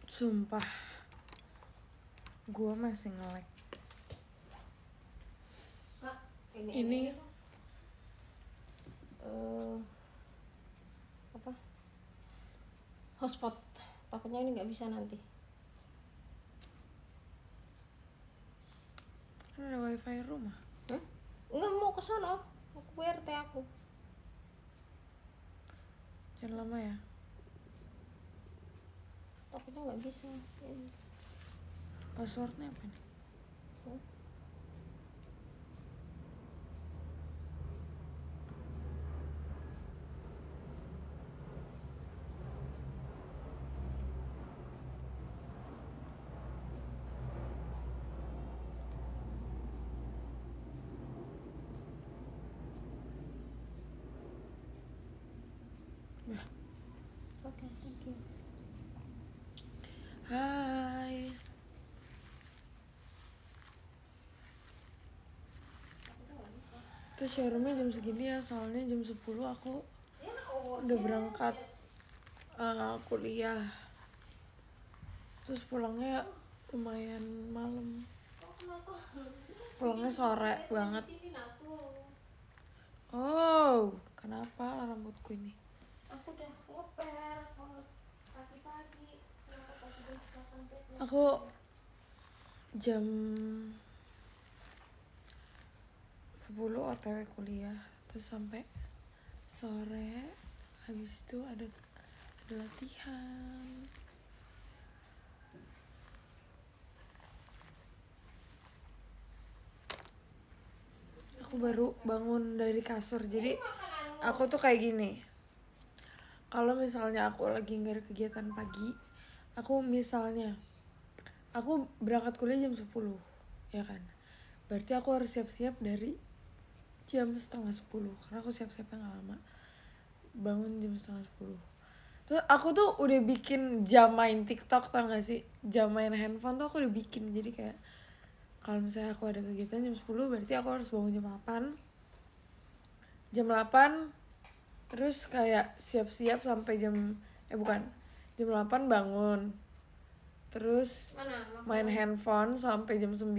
Sumpah, gue masih nge-lag. Ini apa? Hotspot. Takutnya ini nggak bisa nanti. Kan ada wifi rumah. Enggak mau ke sana. Aku RT aku. Jangan lama ya. Takutnya nggak bisa. Passwordnya apa nih? Oke, thank you. Hai. Tuh showroomnya jam segini ya, soalnya jam 10 aku udah berangkat kuliah. Terus pulangnya lumayan malam. Pulangnya sore banget. Oh, kenapa rambutku ini? Aku udah ngoper pagi-pagi. Aku jam 10 OTW kuliah, terus sampai sore. Habis itu ada latihan. Aku baru bangun dari kasur, jadi aku tuh kayak gini. Kalau misalnya aku lagi nggak ada kegiatan pagi, aku berangkat kuliah jam 10, ya kan? Berarti aku harus siap-siap dari jam 9:30, karena aku siap-siapnya nggak lama. Bangun jam 9:30. Terus aku tuh udah bikin jam main TikTok, tau gak sih? Jam main handphone tuh aku udah bikin, jadi kayak kalau misalnya aku ada kegiatan jam 10, berarti aku harus bangun jam 8. Jam 8 terus kayak siap-siap sampai jam 8 bangun. Terus main handphone sampai jam 9.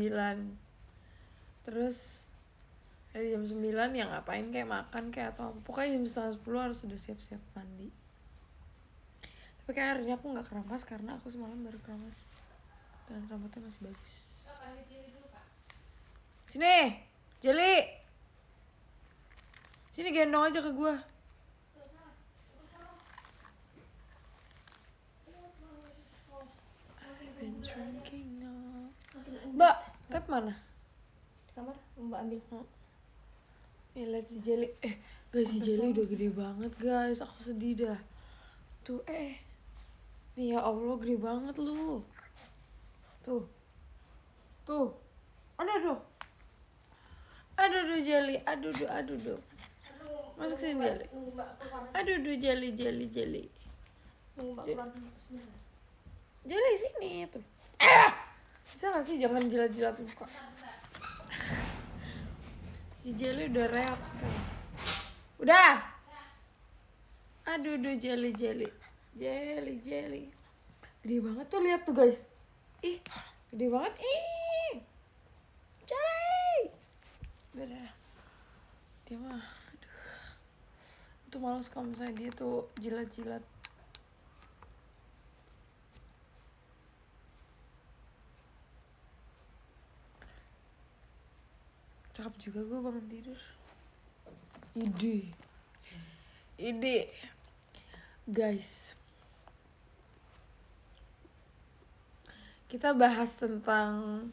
Terus dari jam 9 ya ngapain, kayak makan kayak atau apa. Pokoknya jam 9:30 harus sudah siap-siap mandi. Tapi kayak hari ini aku gak keramas karena aku semalam baru keramas. Dan rambutnya masih bagus. Sini, Jeli. Sini gendong aja ke gua. Mbak, tap mana? Di kamar, Mbak ambil. Nih lihat si Jeli. Guys, si Jeli udah gede banget guys. Aku sedih dah. Tuh nih ya Allah, gede banget lu. Tuh. Aduh Jeli. Aduh. Masuk sini Jeli. Aduh Jeli. Jeli sini tuh. Bisa gak sih jangan jilat-jilat muka? Si Jeli udah reak sekarang. Udah. Aduh Jeli. Gede banget tuh, lihat tuh guys. Gede banget. Jeli. Udah. Dia mah, aduh. Itu males kalau misalnya dia tuh jilat-jilat. Cakep juga gue bangun tidur. Ide. Guys, kita bahas tentang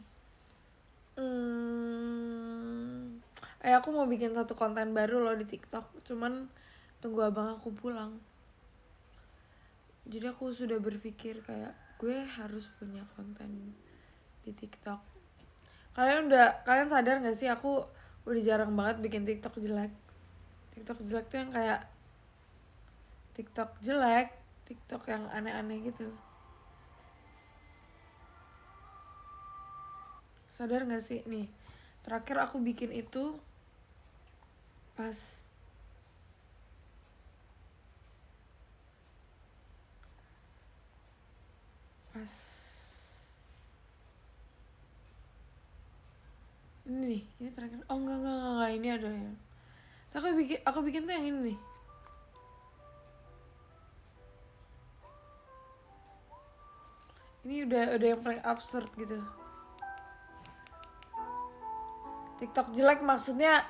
aku mau bikin satu konten baru loh di TikTok. Cuman tunggu abang aku pulang. Jadi aku sudah berpikir kayak gue harus punya konten di TikTok. Kalian sadar gak sih aku udah jarang banget bikin TikTok jelek. TikTok jelek tuh yang kayak TikTok jelek, TikTok yang aneh-aneh gitu. Sadar gak sih nih, terakhir aku bikin itu pas pas ini nih, ini terakhir. Oh enggak, ini ada ya. Aku bikin tuh yang ini nih. Ini udah yang paling absurd gitu. TikTok jelek maksudnya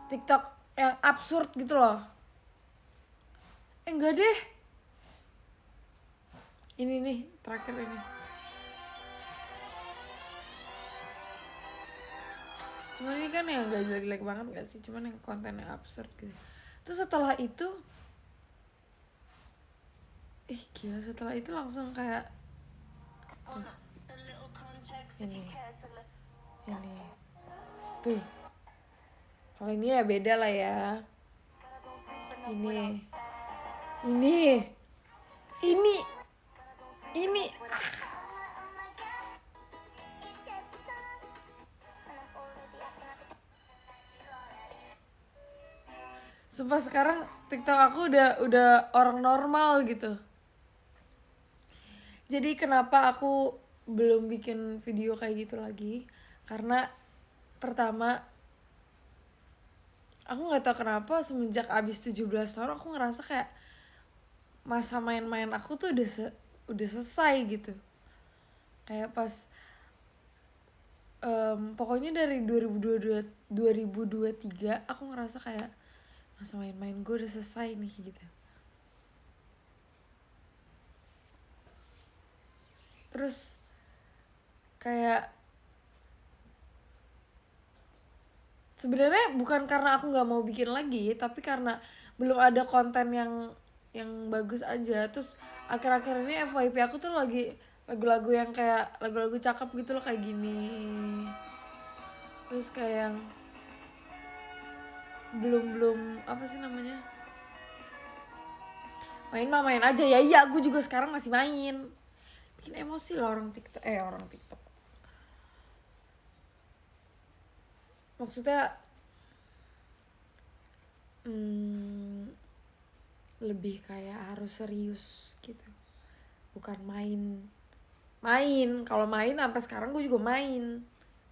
TikTok yang absurd gitu loh. Enggak deh. Ini nih, terakhir ini. Cuman ini kan yang gak jelek-jelek banget gak sih? Cuman yang kontennya absurd gitu. Terus setelah itu gila, setelah itu langsung kayak ini tuh. Kalau ini ya beda lah ya. Ini sumpah sekarang TikTok aku udah orang normal gitu. Jadi kenapa aku belum bikin video kayak gitu lagi? Karena pertama, aku nggak tahu kenapa semenjak abis 17 tahun aku ngerasa kayak masa main-main aku tuh udah selesai gitu. Kayak pas pokoknya dari 2023 aku ngerasa kayak masa main-main gue udah selesai nih gitu. Terus kayak sebenarnya bukan karena aku nggak mau bikin lagi, tapi karena belum ada konten yang bagus aja. Terus akhir-akhir ini FYP aku tuh lagi lagu-lagu yang kayak lagu-lagu cakep gitu loh, kayak gini. Terus kayak yang belum apa sih namanya, main aja ya. Iya, aku juga sekarang masih main. Bikin emosi lah orang TikTok. Maksudnya lebih kayak harus serius gitu, bukan main. Kalau main sampai sekarang gue juga main.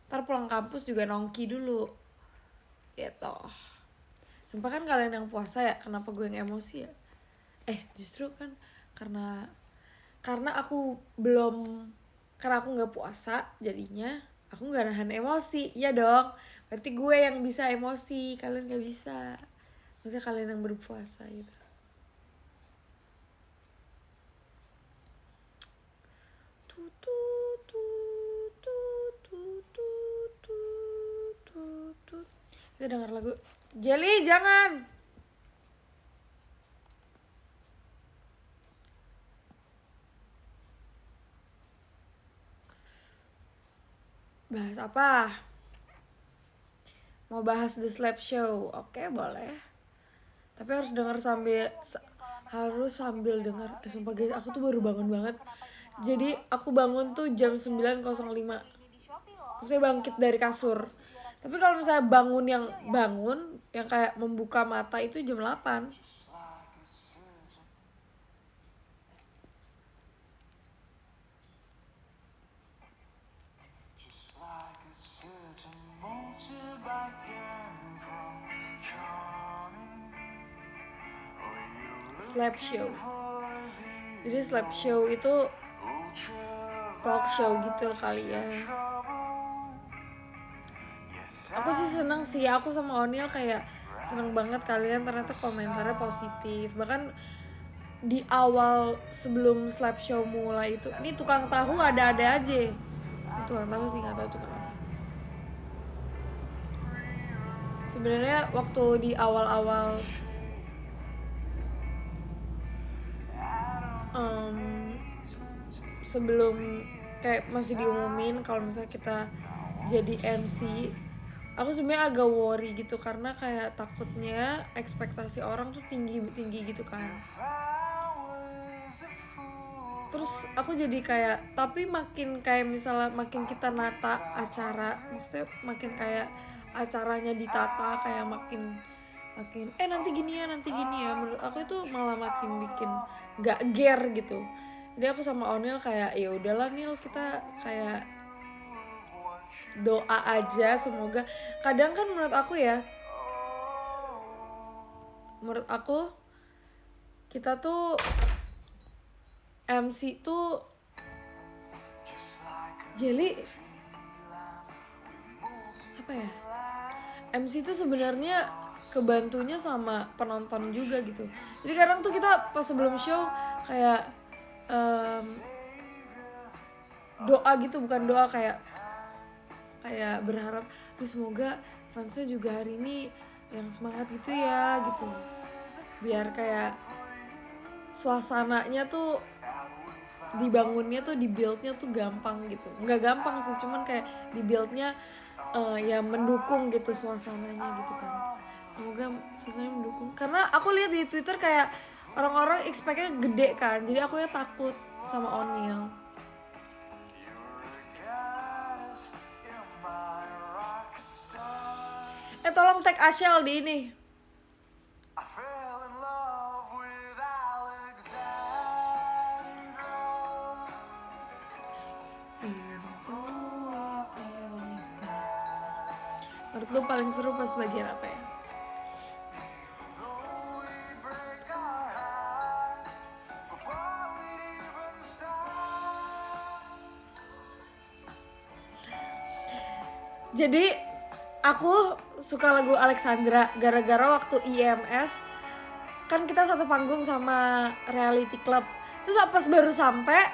Ntar pulang kampus juga nongki dulu gitu. Sumpah kan kalian yang puasa ya, kenapa gue yang emosi ya? Justru kan karena aku karena aku nggak puasa, jadinya aku nggak nahan emosi. Iya dong, berarti gue yang bisa emosi, kalian nggak bisa. Maksudnya kalian yang berpuasa gitu. Kita denger lagu Jelly, jangan. Bahas apa? Mau bahas The Slap Show? Oke, boleh. Tapi harus denger sambil denger. Sumpah guys, aku tuh baru bangun banget. Jadi aku bangun tuh jam 9.05. Maksudnya bangkit dari kasur. Tapi kalau misalnya bangun yang kayak membuka mata itu jam 8. Slap Show. Jadi Slap Show itu talk show gitu kali ya. Aku sih seneng sih, aku sama Onil kayak seneng banget kalian ternyata komentarnya positif. Bahkan di awal sebelum Slap Show mulai itu, ini tukang tahu ada aja. Ini tukang tahu sih, nggak tahu tukang apa. Sebenarnya waktu di awal sebelum kayak masih diumumin kalau misalnya kita jadi MC, aku sebenarnya agak worry gitu karena kayak takutnya ekspektasi orang tuh tinggi gitu kan. Terus aku jadi kayak, tapi makin kayak misalnya makin kita nata acara, maksudnya makin kayak acaranya ditata kayak makin nanti gini ya, menurut aku itu malah makin bikin gak ger gitu. Jadi aku sama Onil kayak ya udahlah Nil, kita kayak doa aja semoga. Kadang kan menurut aku kita tuh MC tuh jadi apa ya? MC tuh sebenarnya kebantunya sama penonton juga gitu. Jadi kadang tuh kita pas sebelum show kayak doa gitu, bukan doa, kayak berharap semoga fansnya juga hari ini yang semangat gitu ya gitu, biar kayak suasananya tuh dibangunnya tuh, dibuildnya tuh gampang gitu. Nggak gampang sih, cuman kayak dibuildnya ya mendukung gitu suasananya gitu kan. Semoga suasananya mendukung, karena aku lihat di Twitter kayak orang-orang expect-nya gede kan, jadi aku ya takut sama Onil. Tolong tag Ashel di ini. Menurut lu paling seru pas bagian apa ya? Jadi aku suka lagu Alexandra gara-gara waktu IMS kan kita satu panggung sama Reality Club. Terus pas baru sampai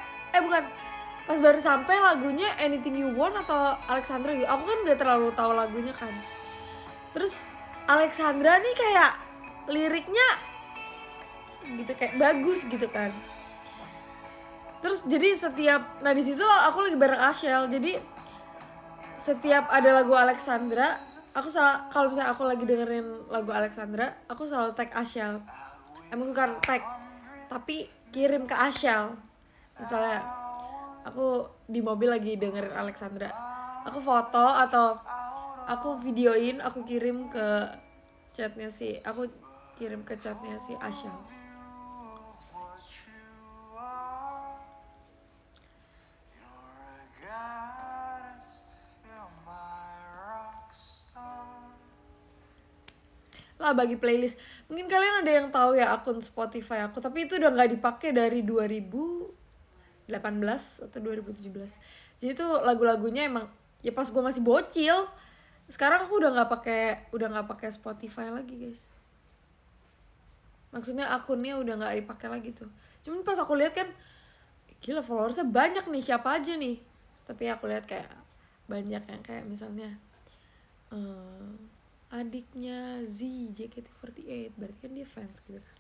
pas baru sampai lagunya Anything You Want atau Alexandra gitu. Aku kan gak terlalu tahu lagunya kan. Terus Alexandra nih kayak liriknya gitu kayak bagus gitu kan. Terus jadi di situ aku lagi bareng Ashel. Jadi setiap ada lagu Alexandra, kalau misalnya aku lagi dengerin lagu Alexandra, aku selalu tag Ashel. Bukan tag, tapi kirim ke Ashel. Misalnya aku di mobil lagi dengerin Alexandra, aku foto atau aku videoin, aku kirim ke chatnya si Ashel. Lah bagi playlist, mungkin kalian ada yang tahu ya akun Spotify aku, tapi itu udah nggak dipakai dari 2018 atau 2017. Jadi tuh lagu-lagunya emang ya pas gue masih bocil. Sekarang aku udah nggak pakai Spotify lagi guys. Maksudnya akunnya udah nggak dipakai lagi tuh. Cuman pas aku lihat kan, gila followersnya banyak nih, siapa aja nih. Tapi aku lihat kayak banyak yang kayak misalnya adiknya Z, JKT48, berarti kan dia fans gitu kan.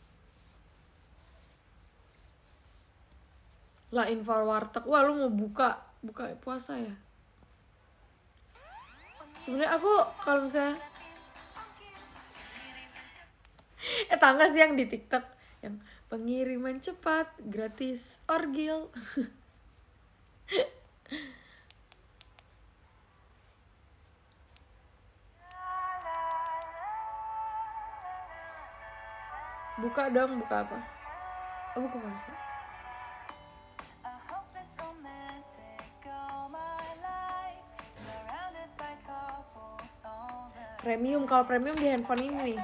Lah info warteg, wah lu mau buka puasa ya? Sebenarnya aku kalau misalnya tangga sih yang di TikTok yang pengiriman cepat gratis orgil. Buka dong, buka apa? Oh, buka puasa. Premium, kalau premium di handphone ini nih.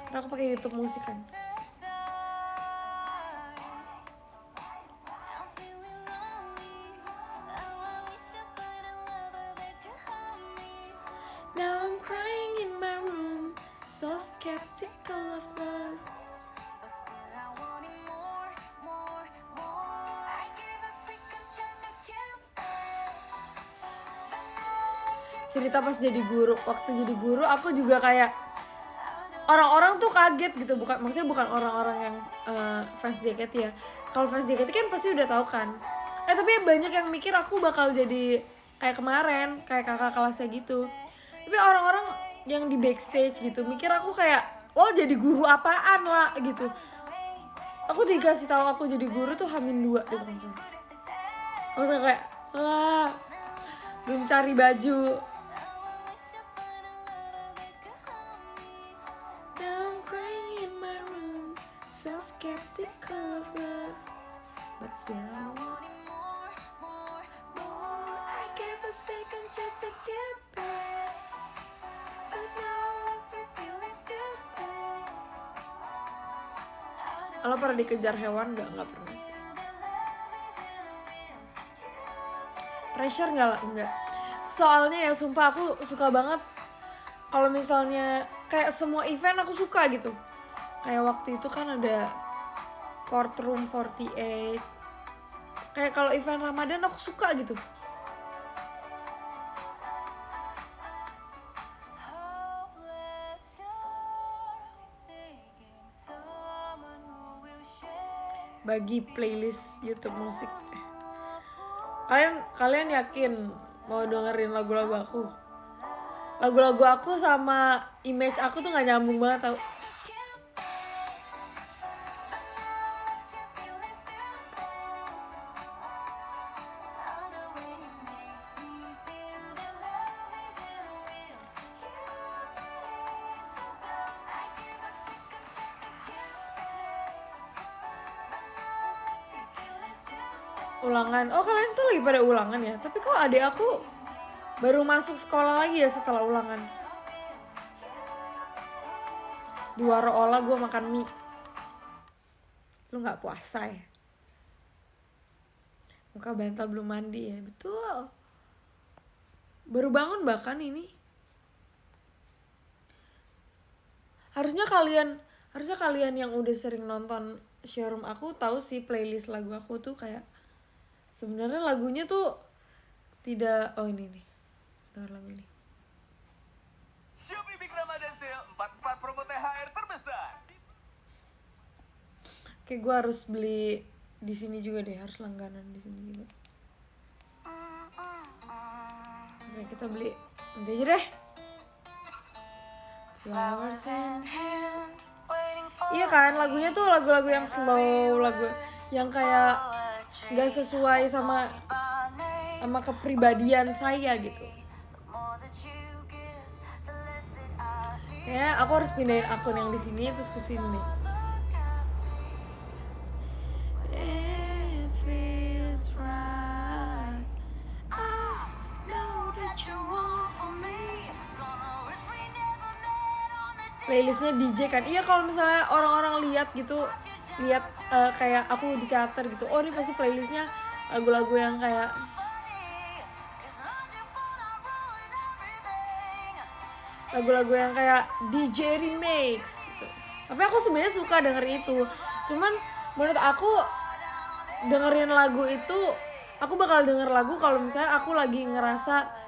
Karena aku pakai YouTube musik kan. Now I'm crying in my room, so skeptical of love. Cerita pas jadi guru, waktu jadi guru aku juga kayak orang-orang tuh kaget gitu, maksudnya bukan orang-orang yang fans JKT ya. Kalau fans JKT kan pasti udah tahu kan. Tapi banyak yang mikir aku bakal jadi kayak kemarin, kayak kakak kelasnya gitu. Tapi orang-orang yang di backstage gitu mikir aku kayak, lo jadi guru apaan lah gitu. Aku dikasih tahu aku jadi guru tuh H-2 deh. Aku kayak, lah belum cari baju. Skeptical of love, but still Lo pernah dikejar hewan nggak pernah sih. Pressure nggak. Soalnya ya sumpah aku suka banget kalau misalnya kayak semua event aku suka gitu. Kayak waktu itu kan ada Courtroom 48. Kayak kalau event Ramadan aku suka gitu. Bagi playlist YouTube musik. Kalian yakin mau dengerin lagu-lagu aku? Lagu-lagu aku sama image aku tuh gak nyambung banget tau. Ulangan. Oh kalian tuh lagi pada ulangan ya? Tapi kok adik aku baru masuk sekolah lagi ya setelah ulangan. Di Waroola gue makan mie. Lu gak puasa ya? Muka bantal belum mandi ya? Betul. Baru bangun bahkan ini. Harusnya kalian yang udah sering nonton showroom aku tahu sih playlist lagu aku tuh kayak sebenarnya lagunya tuh tidak. Oh ini nih, dengar lagu ini. Shopee Big Ramadan Sale 44 promo THR terbesar. Oke, gue harus beli di sini juga deh, harus langganan di sini juga. Oke, kita beli nanti aja deh. Flowers in hand. Iya kan, lagunya tuh lagu-lagu yang slow, lagu yang kayak gak sesuai sama kepribadian saya gitu. Kayaknya aku harus pindahin akun yang di sini terus ke sini nih. Playlistnya DJ kan. Iya kalau misalnya orang-orang lihat kayak aku di teater gitu, oh ini pasti playlistnya lagu-lagu yang kayak DJ remix gitu. Tapi aku sebenarnya suka denger itu. Cuman menurut aku dengerin lagu itu, aku bakal denger lagu kalau misalnya aku lagi ngerasa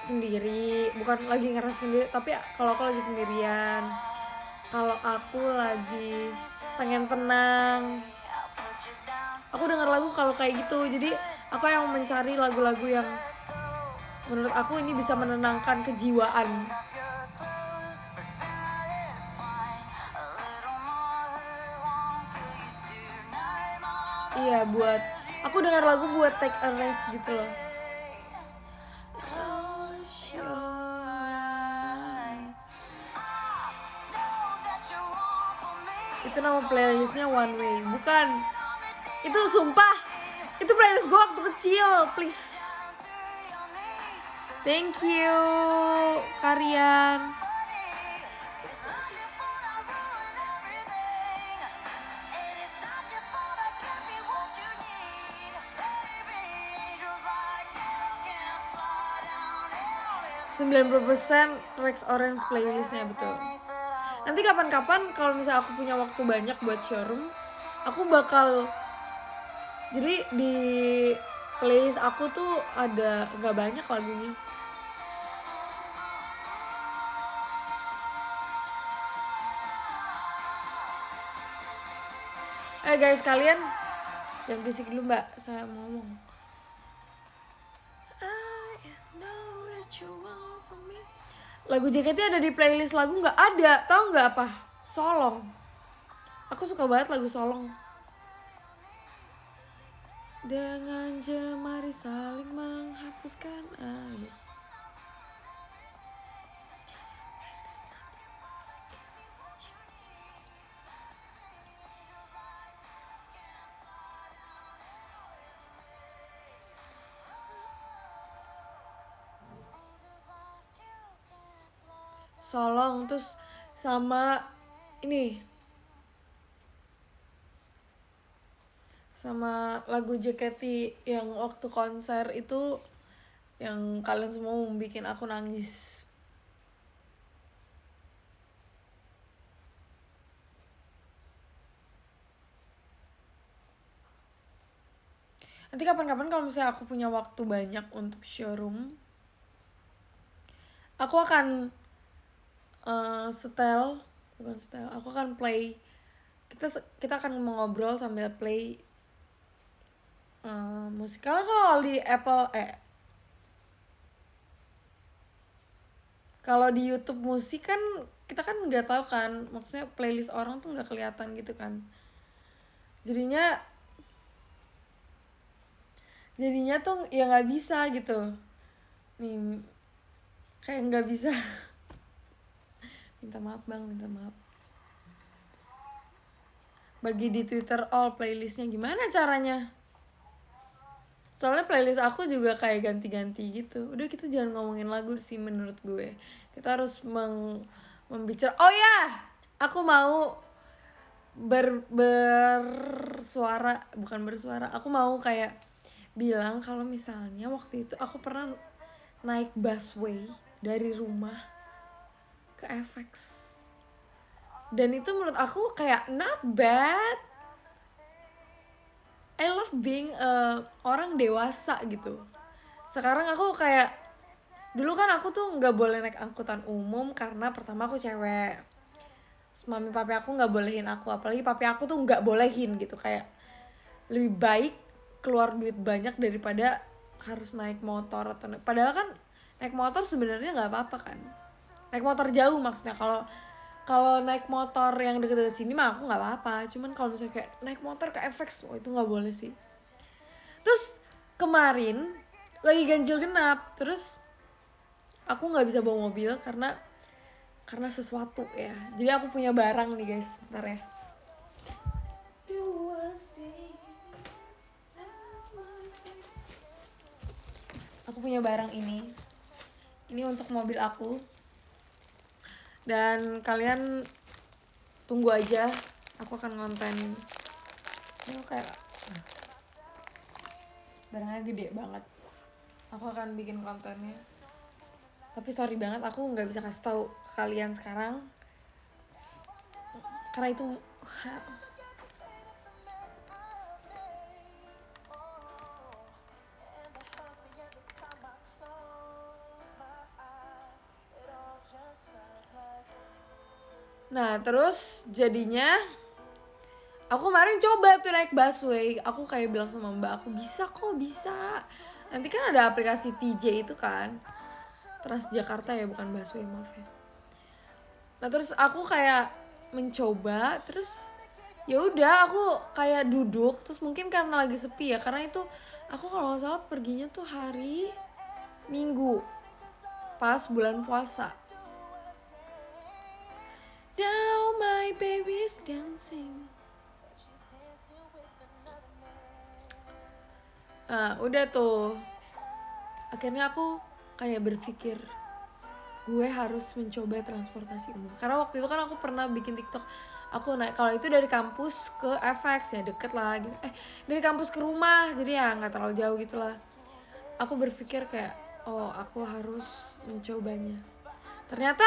sendiri, bukan lagi ngerasa sendiri, tapi kalau aku lagi sendirian, kalau aku lagi pengen tenang, aku denger lagu kalau kayak gitu. Jadi aku yang mencari lagu-lagu yang menurut aku ini bisa menenangkan kejiwaan. Iya, aku dengar lagu buat take a rest gitu loh. Itu nama playlistnya One Way. Bukan. Itu sumpah. Itu playlist gue waktu kecil. Please. Thank you Karian. %90 Rex Orange playlistnya, betul. Nanti kapan-kapan kalau misalnya aku punya waktu banyak buat showroom, aku bakal, jadi di playlist aku tuh ada gak banyak lagunya. Guys, kalian jangan berisik dulu mbak, saya mau ngomong. Lagu JKT ada di playlist lagu nggak ada, tahu nggak apa? Solong. Aku suka banget lagu Solong. Dengan jemari saling menghapuskan air. Solong terus sama ini sama lagu JKT yang waktu konser itu, yang kalian semua bikin aku nangis. Nanti kapan-kapan kalau misalnya aku punya waktu banyak untuk showroom, aku akan aku akan play, kita akan mengobrol sambil play musik. Kalau di Apple kalau di YouTube musik kan kita kan nggak tahu kan, maksudnya playlist orang tuh nggak kelihatan gitu kan, jadinya tuh ya nggak bisa gitu nih, kayak nggak bisa. Minta maaf bang, minta maaf. Bagi di Twitter all playlistnya gimana caranya? Soalnya playlist aku juga kayak ganti-ganti gitu. Udah, kita jangan ngomongin lagu sih menurut gue. Kita harus membicara. Oh ya, aku mau bersuara, bukan bersuara. Aku mau kayak bilang kalau misalnya waktu itu aku pernah naik busway dari rumah ke FX. Dan itu menurut aku kayak not bad. I love being orang dewasa gitu. Sekarang aku kayak, dulu kan aku tuh nggak boleh naik angkutan umum karena pertama aku cewek. Mami papi aku nggak bolehin aku, apalagi papi aku tuh nggak bolehin gitu, kayak lebih baik keluar duit banyak daripada harus naik motor atau padahal kan naik motor sebenarnya nggak apa-apa kan, naik motor jauh maksudnya. Kalau naik motor yang deket-deket sini mah aku nggak apa-apa, cuman kalau misalnya kayak naik motor ke FX, itu nggak boleh sih. Terus kemarin lagi ganjil genap, terus aku nggak bisa bawa mobil karena sesuatu ya. Jadi aku punya barang nih guys, bentar ya. Aku punya barang ini untuk mobil aku. Dan kalian tunggu aja, aku akan ngontenin. Ini kayak barangnya gede banget. Aku akan bikin kontennya. Tapi sorry banget, aku nggak bisa kasih tahu ke kalian sekarang. Karena itu nah, terus jadinya aku kemarin coba tuh naik busway. Aku kayak bilang sama mbak aku, bisa kok, bisa. Nanti kan ada aplikasi TJ itu kan, Transjakarta ya, bukan busway, maaf ya. Nah terus aku kayak mencoba, terus ya udah aku kayak duduk, terus mungkin karena lagi sepi ya, karena itu aku kalau nggak salah perginya tuh hari Minggu pas bulan puasa. Now my baby's dancing. Nah udah tuh, akhirnya aku kayak berpikir gue harus mencoba transportasi umum. Karena waktu itu kan aku pernah bikin TikTok, aku naik, kalau itu dari kampus ke FX ya deket lah gitu. Dari kampus ke rumah, jadi ya nggak terlalu jauh gitulah. Aku berpikir kayak, oh aku harus mencobanya. Ternyata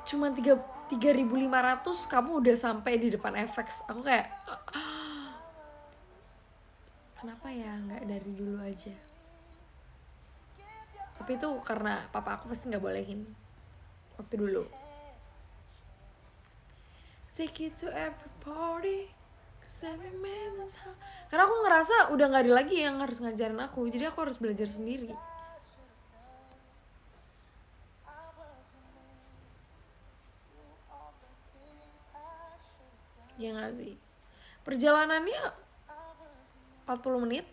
cuma 3.500 kamu udah sampai di depan FX. Aku kayak kenapa ya nggak dari dulu aja. Tapi itu karena papa aku pasti nggak bolehin waktu dulu. Take it to every party, cause every man. Karena aku ngerasa udah nggak ada lagi yang harus ngajarin aku, jadi aku harus belajar sendiri. Ya nggak sih? Perjalanannya 40 menit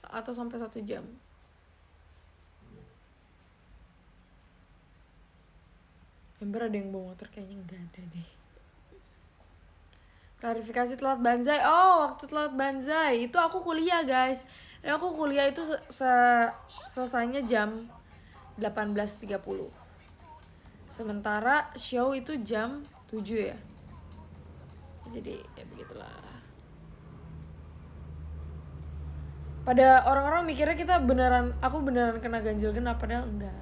atau sampai 1 jam. Member ada yang bawa motor, kayaknya nggak ada deh. Klarifikasi telat banzai. Oh, waktu telat banzai itu aku kuliah guys. Dan aku kuliah itu selesainya jam 18.30. Sementara show itu jam 7 ya. Jadi ya begitulah. pada orang-orang mikirnya aku beneran kena ganjil genap, padahal enggak.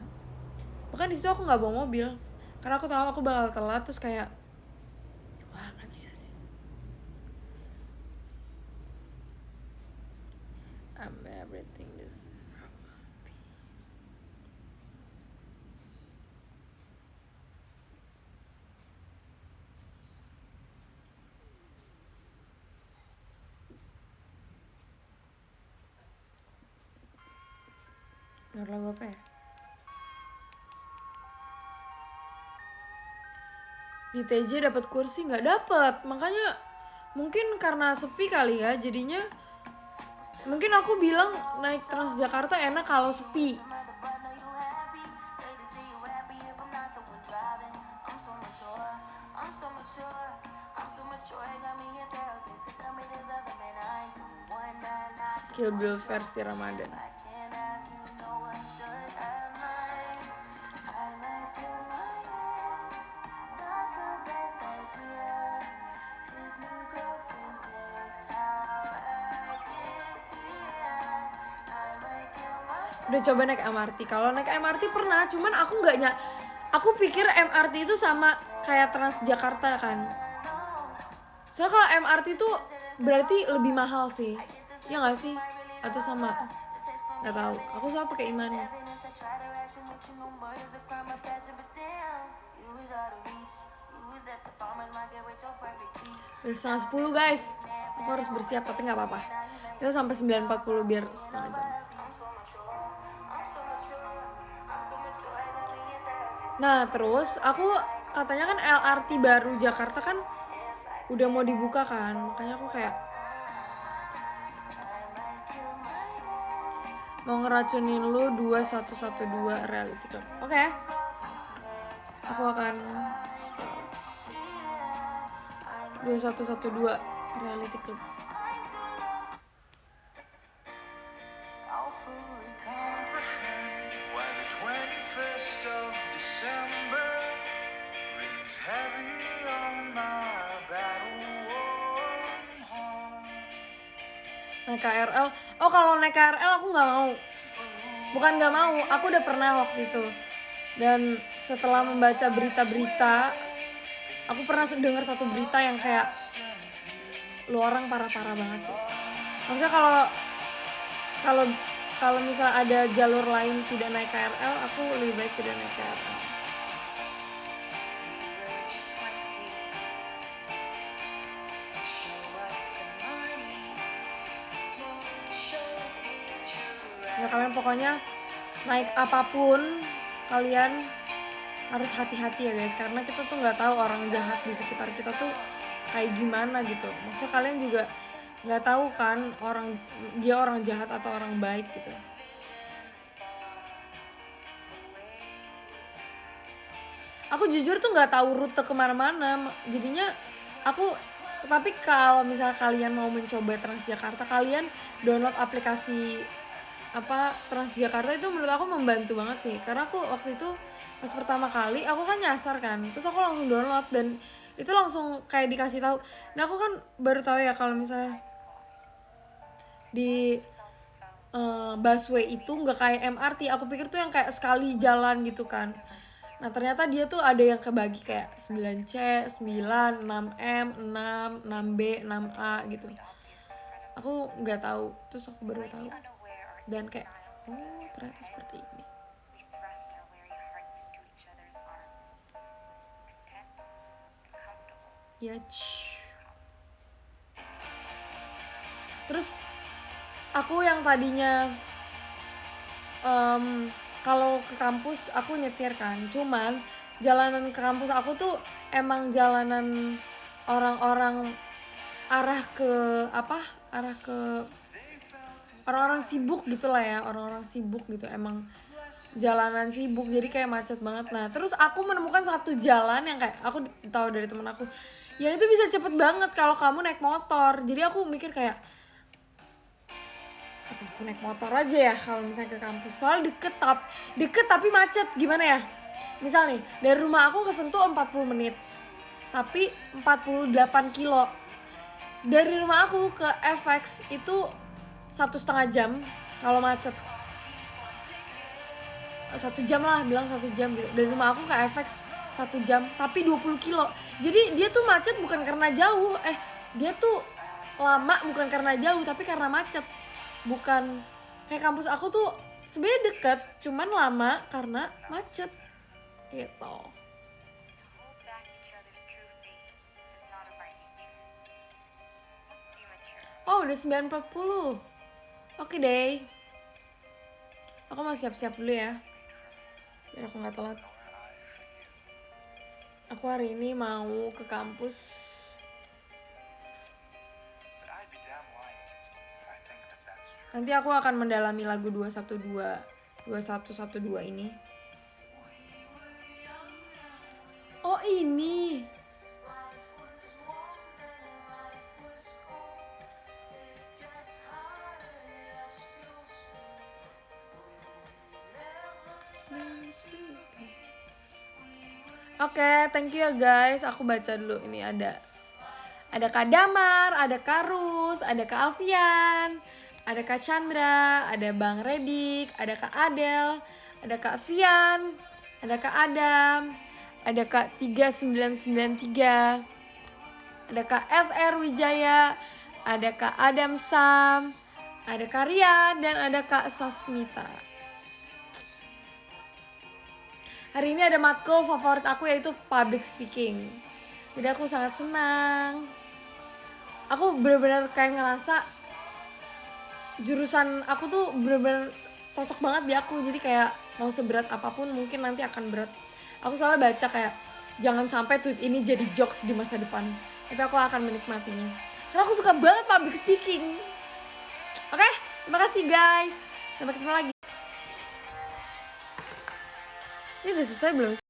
Bahkan di situ aku nggak bawa mobil karena aku tahu aku bakal telat, terus kayak wah nggak bisa sih. I'm everything this. Denger lagu apa ya? Di TJ dapat kursi nggak dapet, makanya mungkin karena sepi kali ya, jadinya mungkin aku bilang naik Transjakarta enak kalau sepi. Kill Bill versi Ramadan. Udah coba naik MRT. Kalau naik MRT pernah, cuman aku pikir MRT itu sama kayak Transjakarta kan. Soalnya kalau MRT itu berarti lebih mahal sih. Ya nggak sih? Atau sama? Nggak tahu. Aku selalu pakai Imani. Udah 9:30 guys. Aku harus bersiap tapi nggak apa-apa. Kita sampai 9:40 biar setengah jam. Nah terus aku katanya kan LRT baru Jakarta kan udah mau dibuka kan, makanya aku kayak mau ngeracunin lu 2112 reality club. Oke. Aku akan 2112 reality club. Naik KRL. Oh kalau naik KRL aku nggak mau. Bukan nggak mau, aku udah pernah waktu itu. Dan setelah membaca berita-berita, aku pernah dengar satu berita yang kayak lu orang parah-parah banget sih. Maksudnya kalau misalnya ada jalur lain tidak naik KRL, aku lebih baik tidak naik KRL. Ya kalian pokoknya naik apapun kalian harus hati-hati ya guys, karena kita tuh nggak tahu orang jahat di sekitar kita tuh kayak gimana gitu. Maksudnya kalian juga nggak tahu kan dia orang jahat atau orang baik gitu. Aku jujur tuh nggak tahu rute kemana-mana, jadinya tapi kalau misalnya kalian mau mencoba Transjakarta, kalian download aplikasi Transjakarta. Itu menurut aku membantu banget sih, karena aku waktu itu pas pertama kali aku kan nyasar kan, terus aku langsung download dan itu langsung kayak dikasih tahu. Nah aku kan baru tahu ya kalau misalnya di busway itu nggak kayak MRT. Aku pikir tuh yang kayak sekali jalan gitu kan. Nah ternyata dia tuh ada yang kebagi kayak 9C, 9, 6M, 6, 6B, 6A gitu. Aku nggak tahu, terus aku baru tahu. Dan kayak, oh ternyata seperti ini. Ya, terus aku yang tadinya kalau ke kampus aku nyetir kan, cuman jalanan ke kampus aku tuh emang jalanan orang-orang arah ke orang-orang sibuk gitulah ya, orang-orang sibuk gitu, emang jalanan sibuk jadi kayak macet banget. Nah terus aku menemukan satu jalan yang kayak aku tahu dari temen aku, ya itu bisa cepet banget kalau kamu naik motor. Jadi aku mikir kayak aku naik motor aja ya kalau misalnya ke kampus, soalnya deket tapi macet. Gimana ya, misal nih dari rumah aku ke Sentul 40 menit tapi 48 kilo. Dari rumah aku ke FX itu 1,5 jam kalau macet. 1 jam lah, bilang 1 jam gitu. Dari rumah aku ke FX 1 jam, tapi 20 kilo. Jadi dia tuh macet bukan karena jauh, dia tuh lama bukan karena jauh, tapi karena macet. Bukan kayak kampus aku tuh sebenarnya deket, cuman lama karena macet gitu. Hold back each other's true fate is not of our nature. Let's be mature. Oh udah 9.40. Oke deh. Aku mau siap-siap dulu ya, biar aku gak telat. Aku hari ini mau ke kampus. But I'd be damn lying if I think that that's true. Nanti aku akan mendalami lagu 2112 ini. Oh ini. Oke, thank you ya guys. Aku baca dulu. Ini ada Kak Damar, ada Kak Rus, ada Kak Alfian, ada Kak Chandra, ada Bang Redik, ada Kak Adel, ada Kak Fian, ada Kak Adam, ada Kak 3993, ada Kak SR Wijaya, ada Kak Adam Sam, ada Kak Rian, dan ada Kak Sasmita. Hari ini ada matkul favorit aku yaitu public speaking. Jadi aku sangat senang. Aku benar-benar kayak ngerasa jurusan aku tuh benar-benar cocok banget di aku. Jadi kayak mau seberat apapun mungkin nanti akan berat. Aku soalnya baca kayak jangan sampai tweet ini jadi jokes di masa depan. Tapi aku akan menikmatinya. Karena aku suka banget public speaking. Oke, terima kasih guys. Sampai ketemu lagi. Ini udah selesai belum?